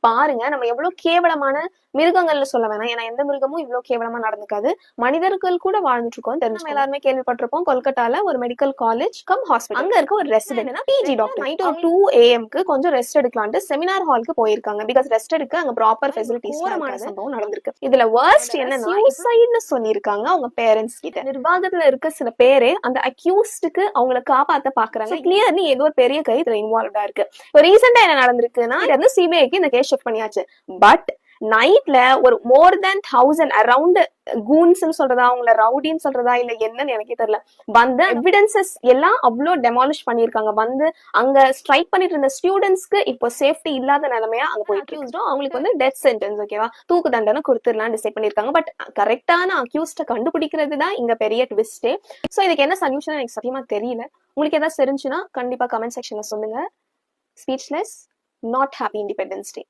பாருங்க நம்ம எவ்வளவு கேவலமான மிருகங்கள்னு சொல்ல வேணாம். ஏன்னா எந்த மிருகமும் இவ்வளவு கேவலமா நடந்துக்காது. மனிதர்கள் கூட வாழ்ந்துட்டு இருக்கோம். நம்ம எல்லாருமே கேள்விப்பட்டிருப்போம். கொல்கட்டால ஒரு மெடிக்கல் காலேஜ் கம் ஹாஸ்பிட்டல், அங்க இருக்க ஒரு ரெசிடென்ட் பிஜி டாக்டர் நைட் ஒரு 2 AM கொஞ்சம் ரெஸ்ட் எடுக்கலாம்னு செமினார் ஹாலுக்கு போயிருக்காங்க. பிகாஸ் ரெஸ்ட் எடுக்க அங்க ப்ராப்பர் ஃபெசிலிட்டிஸ் சம்பவம் நடந்திருக்கு. இதுல வர்ஸ்ட் என்னன்னா சூசைட்னு சொல்லியிருக்காங்க அவங்க பேரண்ட்ஸ் கிட்ட. நிர்வாகத்துல இருக்க சில பேரே அந்த அக்யூஸ்டுக்கு அவங்கள காப்பாத்த பாக்குறாங்க. கிளியர்லி ஏதோ ஒரு பெரிய கை இதுல இன்வால்வ்டா இருக்கு. இப்போ ரீசெண்டா என்ன நடந்திருக்குன்னா சிபிஐக்கு இந்த கேஸ் ஷிஃப்ட் பண்ணியாச்சு. பட் நைட்ல ஒரு மோர் தென் 1000 அரௌண்ட் கூன்ஸ் சொல்றதா அவங்கள ரவுடின்னு சொல்றதா இல்ல என்னன்னு எனக்கே தெரியல, வந்து எவிடன்சஸ் எல்லாம் அவ்வளோ டெமாலிஷ் பண்ணிருக்காங்க. வந்து அங்க ஸ்ட்ரைக் பண்ணிட்டு இருந்த ஸ்டூடெண்ட்ஸ்க்கு இப்போ சேஃப்டி இல்லாத நிலைமையா அங்க போயிட்டு இருக்கோம். அவங்களுக்கு வந்து டெத் சென்டென்ஸ், ஓகேவா, தூக்கு தண்டனை கொடுத்துடலாம் டிசைட் பண்ணிருக்காங்க. பட் கரெக்டான அக்யூஸ்ட கண்டுபிடிக்கிறது தான் இங்க பெரிய ட்விஸ்டே. சோ இதுக்கு என்ன சொல்யூஷன் எனக்கு சத்தியமா தெரியல. உங்களுக்கு ஏதாவது தெரிஞ்சுன்னா கண்டிப்பா கமெண்ட் செக்ஷன்ல சொல்லுங்க. Speechless, not happy Independence Day.